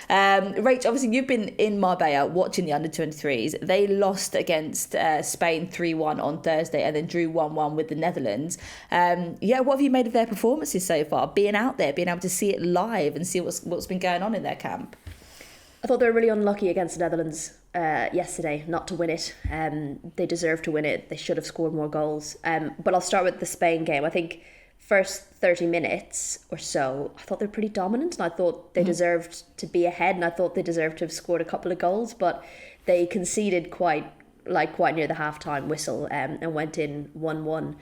Rach, obviously you've been in Marbella watching the under-23s. They lost against Spain 3-1 on Thursday and then drew 1-1 with the Netherlands. What have you made of their performances so far? Being out there, being able to see it live and see what's been going on in their camp. I thought they were really unlucky against the Netherlands yesterday not to win it. They deserved to win it. They should have scored more goals. But I'll start with the Spain game. I think first 30 minutes or so, I thought they were pretty dominant, and I thought they deserved to be ahead, and I thought they deserved to have scored a couple of goals, but they conceded quite near the half-time whistle and went in 1-1.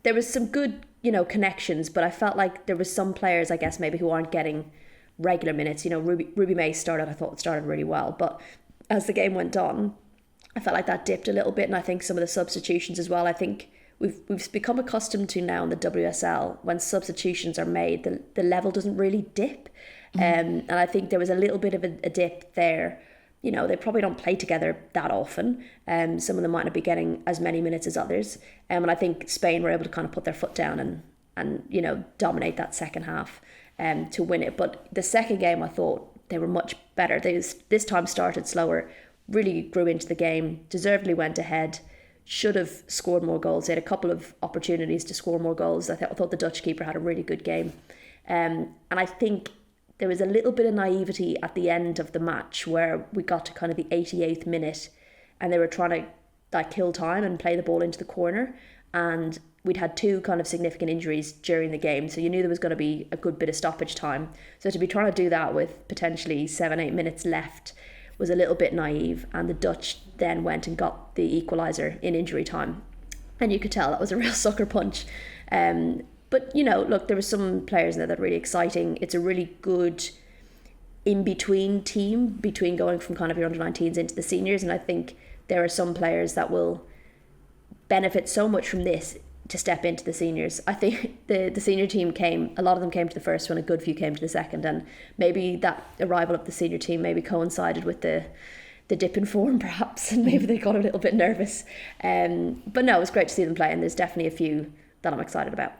There was some good, connections, but I felt like there was some players, I guess, maybe who aren't getting regular minutes. Ruby May started really well, but as the game went on, I felt like that dipped a little bit, and I think some of the substitutions as well. I think we've become accustomed to now in the WSL, when substitutions are made, the level doesn't really dip. And I think there was a little bit of a dip there. They probably don't play together that often. Some of them might not be getting as many minutes as others. And I think Spain were able to kind of put their foot down and dominate that second half to win it. But the second game, I thought they were much better. They this time started slower, really grew into the game, deservedly went ahead, should have scored more goals. They had a couple of opportunities to score more goals. I thought the Dutch keeper had a really good game. And I think there was a little bit of naivety at the end of the match where we got to kind of the 88th minute and they were trying to kill time and play the ball into the corner. And we'd had two kind of significant injuries during the game, so you knew there was going to be a good bit of stoppage time. So to be trying to do that with potentially 7-8 minutes left was a little bit naive, and the Dutch then went and got the equaliser in injury time, and you could tell that was a real sucker punch. But look, there were some players in there that are really exciting. It's a really good in-between team between going from kind of your under-19s into the seniors, and I think there are some players that will benefit so much from this to step into the seniors. I think the senior team a lot of them came to the first one, a good few came to the second, and maybe that arrival of the senior team maybe coincided with the dip in form perhaps, and maybe they got a little bit nervous. But no, it was great to see them play, and there's definitely a few that I'm excited about.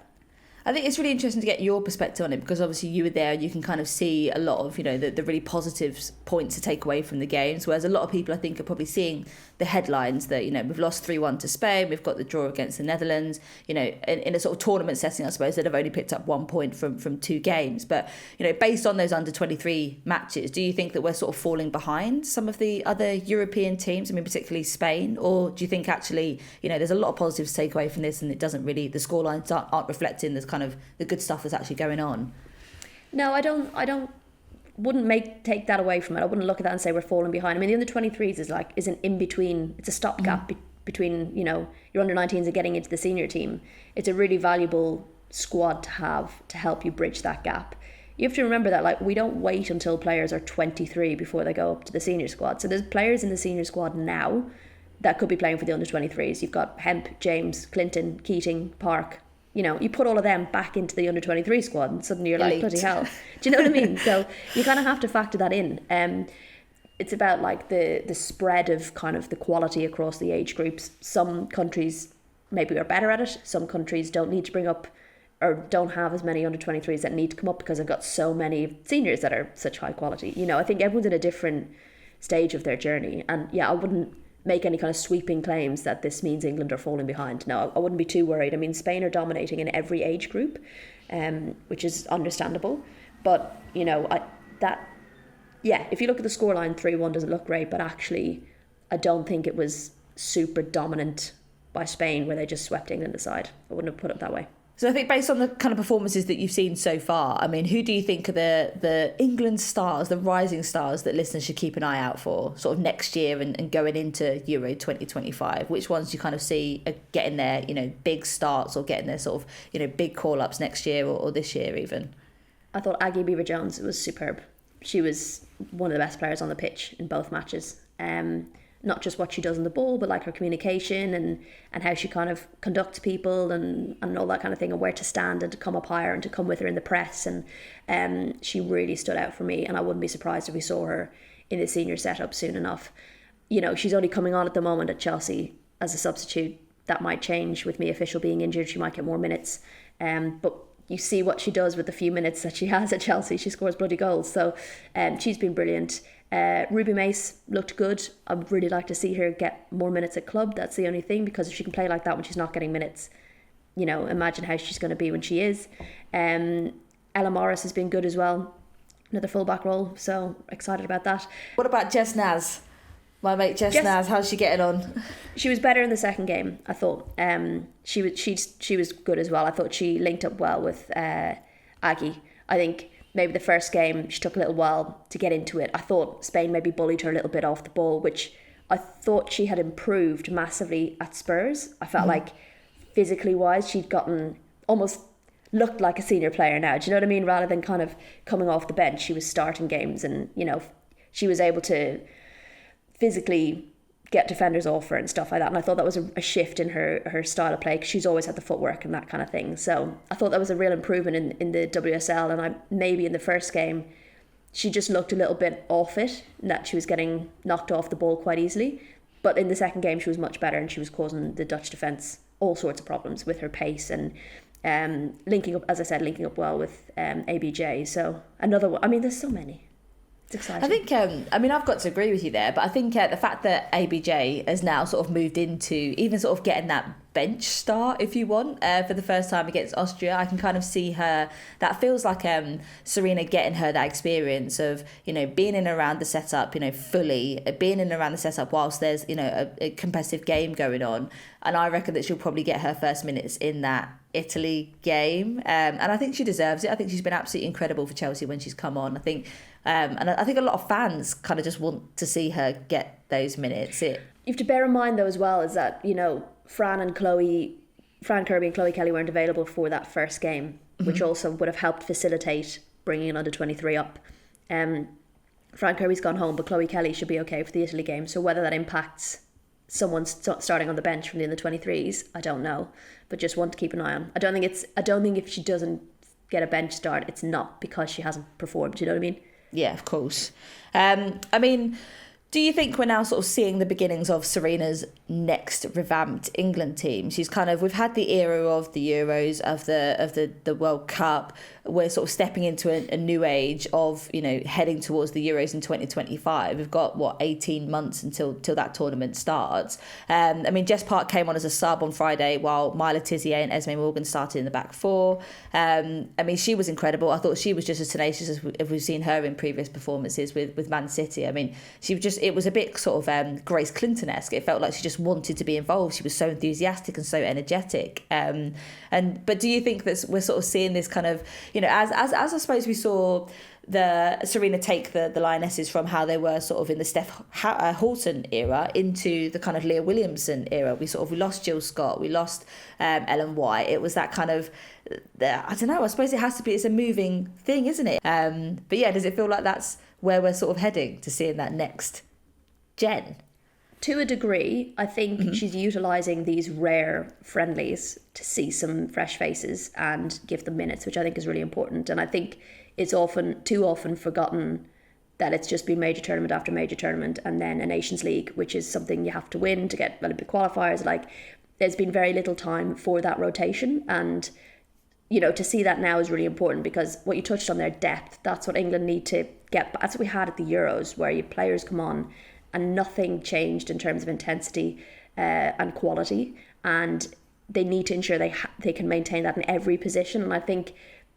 I think it's really interesting to get your perspective on it, because obviously you were there, you can kind of see a lot of, the really positive points to take away from the games, whereas a lot of people I think are probably seeing the headlines that, we've lost 3-1 to Spain, we've got the draw against the Netherlands, in a sort of tournament setting, I suppose, that have only picked up 1 point from 2 games. But, based on those under-23 matches, do you think that we're sort of falling behind some of the other European teams, particularly Spain, or do you think actually, there's a lot of positives to take away from this and it doesn't really, the scorelines aren't reflecting this kind of the good stuff that's actually going on? No, I wouldn't take that away from it. I wouldn't look at that and say we're falling behind. The under-23s is an in-between, it's a stopgap between, your under-19s and getting into the senior team. It's a really valuable squad to have to help you bridge that gap. You have to remember that we don't wait until players are 23 before they go up to the senior squad. So there's players in the senior squad now that could be playing for the under-23s. You've got Hemp, James, Clinton, Keating, Park. You put all of them back into the under-23 squad and suddenly you're like, bloody hell. Do you know what I mean? So you kind of have to factor that in. It's about the spread of kind of the quality across the age groups. Some countries maybe are better at it. Some countries don't need to bring up or don't have as many under-23s that need to come up because they've got so many seniors that are such high quality. I think everyone's at a different stage of their journey. And yeah, I wouldn't make any kind of sweeping claims that this means England are falling behind. No, I wouldn't be too worried. Spain are dominating in every age group, which is understandable. But, if you look at the scoreline, 3-1 doesn't look great, but actually I don't think it was super dominant by Spain where they just swept England aside. I wouldn't have put it that way. So I think based on the kind of performances that you've seen so far, who do you think are the England stars, the rising stars that listeners should keep an eye out for sort of next year and going into Euro 2025? Which ones do you kind of see are getting their, big starts or getting their sort of, big call-ups next year or this year even? I thought Aggie Beever-Jones was superb. She was one of the best players on the pitch in both matches. Not just what she does on the ball, but her communication and how she kind of conducts people and all that kind of thing, and where to stand and to come up higher and to come with her in the press. And she really stood out for me, and I wouldn't be surprised if we saw her in the senior setup soon enough. She's only coming on at the moment at Chelsea as a substitute. That might change with Mia Official being injured. She might get more minutes. But you see what she does with the few minutes that she has at Chelsea. She scores bloody goals. So she's been brilliant. Ruby Mace looked good. I would really like to see her get more minutes at club. That's the only thing, because if she can play like that when she's not getting minutes, you know, imagine how she's going to be when she is. Ella Morris has been good as well. Another fullback role, so excited about that. What about Jess Naz? My mate Jess Naz, how's she getting on? She was better in the second game, I thought. She was good as well. I thought she linked up well with Aggie. I think maybe the first game she took a little while to get into it. I thought Spain maybe bullied her a little bit off the ball, which I thought she had improved massively at Spurs. I felt like physically wise she'd gotten almost looked like a senior player now. Do you know what I mean? Rather than kind of coming off the bench, she was starting games, and you know, she was able to physically get defenders off her and stuff like that. And I thought that was a shift in her style of play, because she's always had the footwork and that kind of thing. So I thought that was a real improvement in the WSL. And maybe in the first game she just looked a little bit off it, and that she was getting knocked off the ball quite easily. But in the second game she was much better, and she was causing the Dutch defence all sorts of problems with her pace and linking up well with ABJ. So another one. I mean, there's so many. It's exciting. I think, I've got to agree with you there, but I think the fact that ABJ has now sort of moved into even sort of getting that bench start, if you want, for the first time against Austria, I can kind of see her. That feels like Serena getting her that experience of, you know, being in and around the setup, you know, fully being in and around the setup whilst there's, you know, a competitive game going on. And I reckon that she'll probably get her first minutes in that Italy game, and I think she deserves it. I think she's been absolutely incredible for Chelsea when she's come on. I think, and I think a lot of fans kind of just want to see her get those minutes. You have to bear in mind though as well is that, you know, Fran Kirby and Chloe Kelly weren't available for that first game, which also would have helped facilitate bringing an under-23 up. Fran Kirby's gone home, but Chloe Kelly should be okay for the Italy game. So whether that impacts someone starting on the bench from the under-23s, I don't know, but just want to keep an eye on. I don't think if she doesn't get a bench start, it's not because she hasn't performed. Do you know what I mean? Yeah, of course. Do you think we're now sort of seeing the beginnings of Serena's next revamped England team? We've had the era of the Euros, of the World Cup. We're sort of stepping into a new age of, you know, heading towards the Euros in 2025. We've got 18 months until that tournament starts. Jess Park came on as a sub on Friday while Myla Tizier and Esme Morgan started in the back four. She was incredible. I thought she was just as tenacious as we've seen her in previous performances with Man City. It was a bit sort of Grace Clinton-esque. It felt like she just wanted to be involved. She was so enthusiastic and so energetic. But do you think that we're sort of seeing this kind of, you know, as I suppose we saw the Serena take the Lionesses from how they were sort of in the Steph Houghton era into the kind of Leah Williamson era. We lost Jill Scott, we lost Ellen White. It was that kind of, I don't know, I suppose it has to be, it's a moving thing, isn't it? But yeah, does it feel like that's where we're sort of heading to seeing that next gen? To a degree, I think she's utilising these rare friendlies to see some fresh faces and give them minutes, which I think is really important. And I think it's too often forgotten that it's just been major tournament after major tournament and then a Nations League, which is something you have to win to get Olympic qualifiers. Like, there's been very little time for that rotation, and you know, to see that now is really important, because what you touched on there, depth, that's what England need to get. That's what we had at the Euros, where your players come on and nothing changed in terms of intensity and quality, and they need to ensure they can maintain that in every position. And I think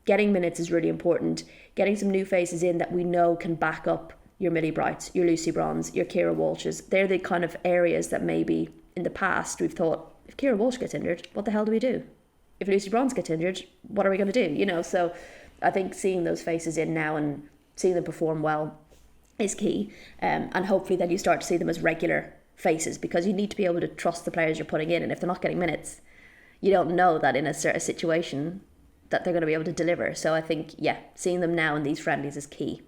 getting minutes is really important. Getting some new faces in that we know can back up your Millie Brights, your Lucy Bronze, your Kira Walshes. They're the kind of areas that maybe in the past we've thought, if Kira Walsh gets injured, what the hell do we do? If Lucy Bronze gets injured, what are we going to do? You know, so I think seeing those faces in now and seeing them perform well is key, and hopefully then you start to see them as regular faces, because you need to be able to trust the players you're putting in, and if they're not getting minutes, you don't know that in a certain situation that they're going to be able to deliver. So I think, yeah, seeing them now in these friendlies is key.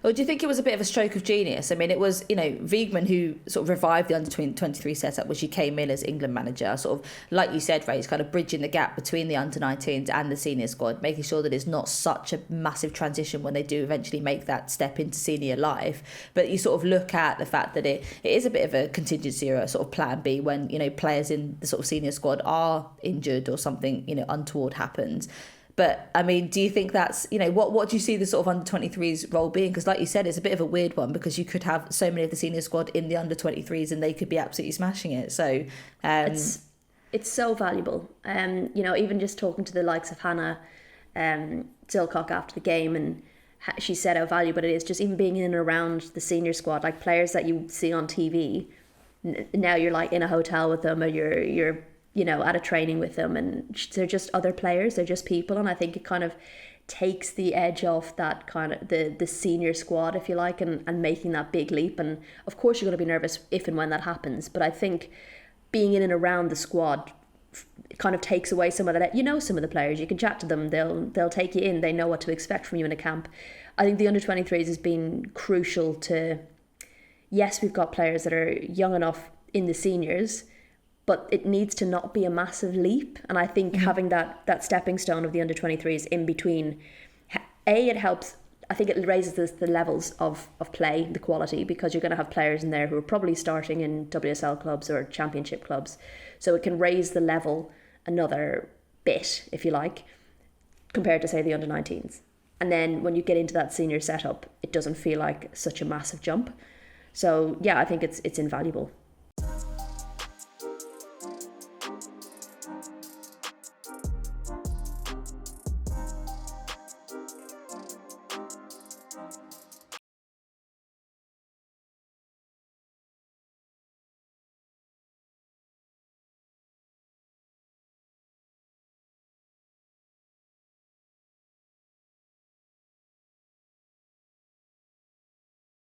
Or do you think it was a bit of a stroke of genius? I mean, it was, you know, Wiegman who sort of revived the under-23 setup when she came in as England manager, sort of, like you said, Ray, it's kind of bridging the gap between the under-19s and the senior squad, making sure that it's not such a massive transition when they do eventually make that step into senior life. But you sort of look at the fact that it is a bit of a contingency or a sort of plan B when, you know, players in the sort of senior squad are injured or something, you know, untoward happens. But I mean, do you think that's, what do you see the sort of under 23s role being? Because like you said, it's a bit of a weird one because you could have so many of the senior squad in the under 23s and they could be absolutely smashing it. So it's so valuable. Even just talking to the likes of Hannah Silcock after the game, and she said how valuable it is just even being in and around the senior squad, like players that you see on TV. Now you're like in a hotel with them, or you're at a training with them, and they're just other players, they're just people. And I think it kind of takes the edge off that kind of the senior squad, if you like, and making that big leap. And of course you're going to be nervous if and when that happens, but I think being in and around the squad kind of takes away some of that. Some of the players, you can chat to them, they'll take you in, they know what to expect from you in a camp. I think the under 23s has been crucial to, yes, we've got players that are young enough in the seniors, but it needs to not be a massive leap. And I think having that stepping stone of the under 23s in between, it helps. I think it raises the levels of play, the quality, because you're going to have players in there who are probably starting in WSL clubs or championship clubs. So it can raise the level another bit, if you like, compared to, say, the under 19s. And then when you get into that senior setup, it doesn't feel like such a massive jump. So yeah, I think it's invaluable.